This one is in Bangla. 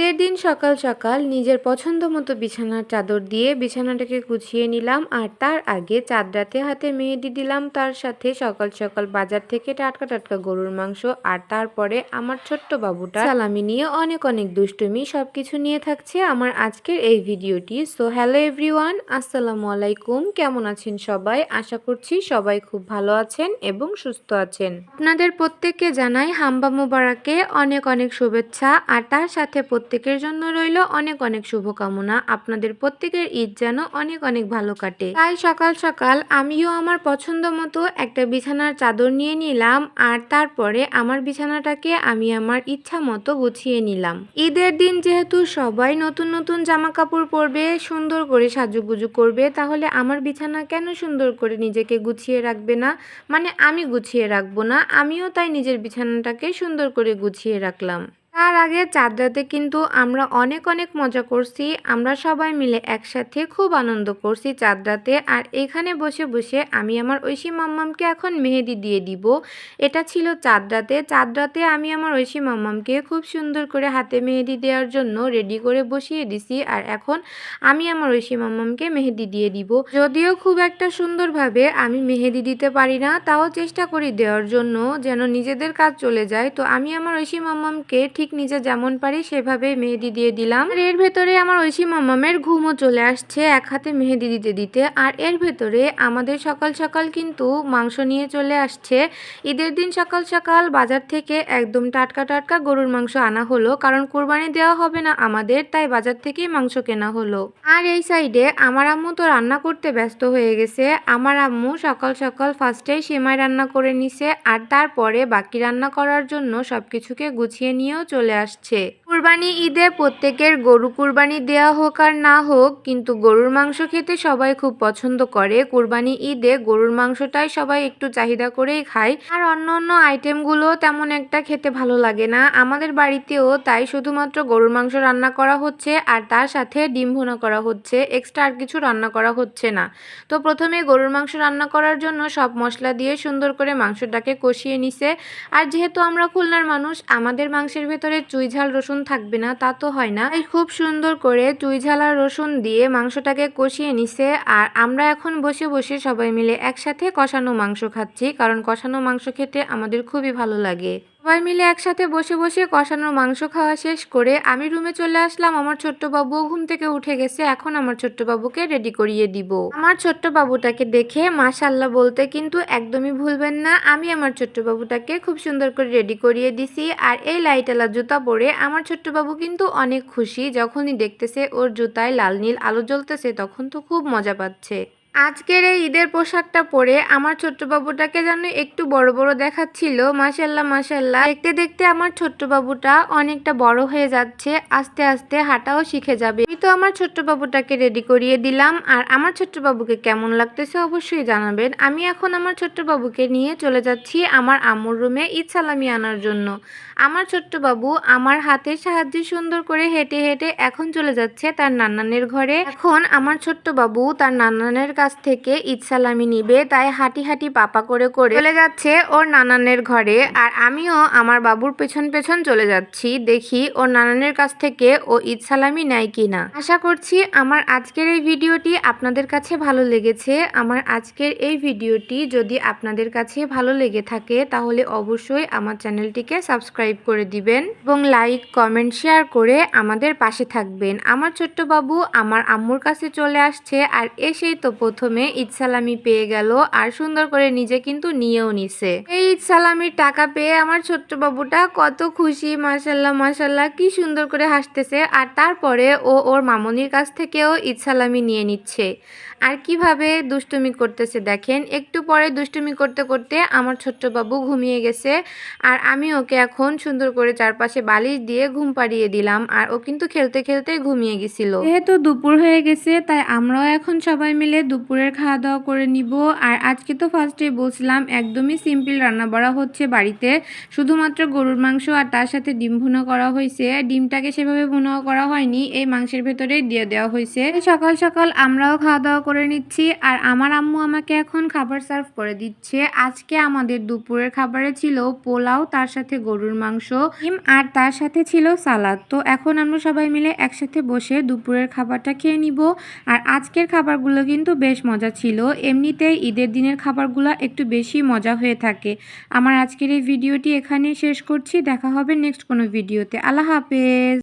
ঈদের দিন সকাল সকাল নিজের পছন্দ মতো বিছানার চাদর দিয়ে বিছানাটাকে গুছিয়ে নিলাম। আর তার আগে চাঁদ রাতে হাতে মেহেদি দিলাম, তার সাথে সকাল সকাল বাজার থেকে টাটকা টাটকা গরুর মাংস, আর তারপরে আমার ছোট্ট বাবুটা সালামি নিয়ে অনেক অনেক দুষ্টুমি সবকিছু নিয়ে থাকছে আমার আজকের এই ভিডিওটি। সো হ্যালো এভরিওয়ান, আসসালামু আলাইকুম। কেমন আছেন সবাই? আশা করছি সবাই খুব ভালো আছেন এবং সুস্থ আছেন। আপনাদের প্রত্যেককে জানাই হাম্বা মোবারকে অনেক অনেক শুভেচ্ছা, আর তার সাথে প্রত্যেকের জন্য রইল অনেক অনেক শুভকামনা। আপনাদের প্রত্যেকের ঈদ যেন অনেক অনেক ভালো কাটে। তাই সকাল সকাল আমিও আমার পছন্দ মতো একটা বিছানার চাদর নিয়ে নিলাম, আর তারপরে আমার বিছানাটাকে আমি আমার ইচ্ছা মতো গুছিয়ে নিলাম। ঈদের দিন যেহেতু সবাই নতুন নতুন জামা কাপড় পরবে, সুন্দর করে সাজুগুজু করবে, তাহলে আমার বিছানা কেন সুন্দর করে নিজেকে গুছিয়ে রাখবে না? মানে আমি গুছিয়ে রাখবো না? আমিও তাই নিজের বিছানাটাকে সুন্দর করে গুছিয়ে রাখলাম। তার আগে চাঁদ রাতে কিন্তু আমরা অনেক অনেক মজা করছি। আমরা সবাই মিলে একসাথে খুব আনন্দ করছি চাঁদ রাতে। আর এখানে বসে বসে আমি আমার ঐশী মাম্মামকে এখন মেহেদি দিয়ে দিব। এটা ছিল চাঁদ রাতে। চাঁদ রাতে আমি আমার ঐশী মাম্মামকে খুব সুন্দর করে হাতে মেহেদি দেওয়ার জন্য রেডি করে বসিয়ে দিছি। আর এখন আমি আমার ঐশী মাম্মামকে মেহেদি দিয়ে দিব। যদিও খুব একটা সুন্দরভাবে আমি মেহেদি দিতে পারি না, তাও চেষ্টা করি দেওয়ার জন্য যেন নিজেদের কাজ চলে যায়। তো আমি আমার ঐশী মাম্মামকে ঠিক নিজে যেমন পারি সেভাবে মেহেদি দিয়ে দিলাম। আর এর ভেতরে আমার ঐশী মাম্মামের ঘুমও চলে আসছে এক হাতে মেহেদি দিতে দিতে। আর এর ভেতরে আমাদের সকাল সকাল কিন্তু মাংস নিয়ে চলে আসছে। ঈদের দিন সকাল সকাল বাজার থেকে একদম টাটকা টাটকা গরুর মাংস আনা হলো, কারণ কোরবানি দেওয়া হবে না আমাদের, তাই বাজার থেকেই মাংস কেনা হলো। আর এই সাইডে আমার আম্মু তো রান্না করতে ব্যস্ত হয়ে গেছে। আমার আম্মু সকাল সকাল ফার্স্টেই সেমাই রান্না করে নিছে, আর তারপরে বাকি রান্না করার জন্য সবকিছুকে গুছিয়ে নিয়েও চলে আসছে। কুরবানি ঈদে প্রত্যেকের গরু কুরবানি দেওয়া হোক আর না হোক, কিন্তু গরুর মাংস খেতে সবাই খুব পছন্দ করে। কুরবানি ঈদে গরুর মাংসটাই সবাই একটু চাহিদা করেই খায়, আর অন্য অন্য আইটেমগুলো তেমন একটা খেতে ভালো লাগে না। আমাদের বাড়িতেও তাই শুধুমাত্র গরুর মাংস রান্না করা হচ্ছে, আর তার সাথে ডিম ভুনা করা হচ্ছে, এক্সট্রা আর কিছু রান্না করা হচ্ছে না। তো প্রথমে গরুর মাংস রান্না করার জন্য সব মশলা দিয়ে সুন্দর করে মাংসটাকে কষিয়ে নিছে। আর যেহেতু আমরা খুলনার মানুষ, আমাদের মাংসের ভেতরে চুই ঝাল রসুন থাকবে না তা তো হয় না, তাই খুব সুন্দর করে চুই ঝাল আর রসুন দিয়ে মাংসটাকে কষিয়ে নিছে। আর আমরা এখন বসে বসে সবাই মিলে একসাথে কষানো মাংস খাচ্ছি, কারণ কষানো মাংস খেতে আমাদের খুবই ভালো লাগে। সবাই মিলে একসাথে বসে বসে কষানোর মাংস খাওয়া শেষ করে আমি রুমে চলে আসলাম। আমার ছোট্ট বাবুও ঘুম থেকে উঠে গেছে, এখন আমার ছোট্ট বাবুকে রেডি করিয়ে দিব। আমার ছোট্ট বাবুটাকে দেখে মাশাআল্লাহ বলতে কিন্তু একদমই ভুলবেন না। আমি আমার ছোট্ট বাবুটাকে খুব সুন্দর করে রেডি করিয়ে দিছি। আর এই লাইটালা জুতা পরে আমার ছোট্ট বাবু কিন্তু অনেক খুশি। যখনই দেখতেছে ওর জুতায় লাল নীল আলো জ্বলতেছে, তখন তো খুব মজা পাচ্ছে। আজকের এই ঈদের পোশাকটা পরে আমার ছোট্ট বাবুটাকে যেন একটু বড় বড় দেখাচ্ছিল। মাশাআল্লাহ মাশাআল্লাহ, দেখতে দেখতে আমার ছোট্ট বাবুটা অনেকটা বড় হয়ে যাচ্ছে, আস্তে আস্তে হাঁটাও শিখে যাবে। আমি তো আমার ছোট্ট বাবুটাকে রেডি করিয়ে দিলাম। আর আমার ছোট্ট বাবুকে কেমন লাগতেছে অবশ্যই জানাবেন। আমি এখন আমার ছোট্ট বাবুকে নিয়ে চলে যাচ্ছি আমার আম্মুর রুমে ঈদ সালামি আনার জন্য। আমার ছোট্ট বাবু আমার হাতের সাহায্যে সুন্দর করে হেঁটে হেঁটে এখন চলে যাচ্ছে তার নানানের ঘরে। এখন আমার ছোট্ট বাবু তার নানানের কাছ থেকে ঈদ সালামি নিবে, তাই হাঁটি হাঁটি পাপা করে করে চলে যাচ্ছে ওর নানানের ঘরে। আর আমিও আমার বাবুর পেছন পেছন চলে যাচ্ছি, দেখি ওর নানানের কাছ থেকে ও ঈদ সালামি নেয় কিনা। আশা করছি আমার আজকের এই ভিডিওটি আপনাদের কাছে ভালো লেগেছে। আমার আজকের এই ভিডিওটি যদি আপনাদের কাছে ভালো লেগে থাকে, তাহলে অবশ্যই আমার চ্যানেলটিকে সাবস্ক্রাইব করে দিবেন এবং লাইক কমেন্ট শেয়ার করে আমাদের পাশে থাকবেন। আমার ছোট্ট বাবু আমার আম্মুর কাছে চলে আসছে, আর এসেই তো প্রথমে ঈদ সালামি পেয়ে গেল, আর সুন্দর করে নিজে কিন্তু নিয়েও নিছে। এই ঈদ সালামির টাকা পেয়ে আমার ছোট্ট বাবুটা কত খুশি, মাশাআল্লাহ মাশাআল্লাহ, কি সুন্দর করে হাসতেছে। আর তারপরে ও ওর মামনির কাছ থেকেও ঈদ সালামি নিয়ে নিচ্ছে। আর কিভাবে দুষ্টুমি করতেছে দেখেন। একটু পরে দুষ্টুমি করতে করতে আমার ছোট্ট বাবু ঘুমিয়ে গেছে, আর আমি ওকে এখন সুন্দর করে চারপাশে বালিশ দিয়ে ঘুম পাড়িয়ে দিলাম। আর ও কিন্তু খেলতে খেলতে ঘুমিয়ে গেছিল। যেহেতু দুপুর হয়ে গেছে, তাই আমরাও এখন সবাই মিলে দুপুর দুপুরের খাওয়া দাওয়া করে নিব। আর আজকে তো ফার্স্টে বলছিলাম একদমই সিম্পল রান্না বাড়া হচ্ছে বাড়িতে, শুধুমাত্র গরুর মাংস আর তার সাথে ডিম ভুনা করা হয়েছে। ডিমটাকে সেভাবে ভুনাও করা হয়নি, এই মাংসের ভেতরেই দিয়ে দেওয়া হয়েছে। সকাল সকাল আমরাও খাওয়া দাওয়া করে নিচ্ছি আর আমার আম্মু আমাকে এখন খাবার সার্ভ করে দিচ্ছে। আজকে আমাদের দুপুরের খাবারে ছিল পোলাও, তার সাথে গরুর মাংস, ডিম আর তার সাথে ছিল সালাদ। তো এখন আমরা সবাই মিলে একসাথে বসে দুপুরের খাবারটা খেয়ে নিব। আর আজকের খাবারগুলো কিন্তু বেশ মজা ছিল। এমনিতেই ঈদের দিনের খাবারগুলো একটু বেশি মজা হয়ে থাকে। আমার আজকের এই ভিডিওটি এখানেই শেষ করছি। দেখা হবে নেক্সট কোনো ভিডিওতে। আল্লাহ হাফেজ।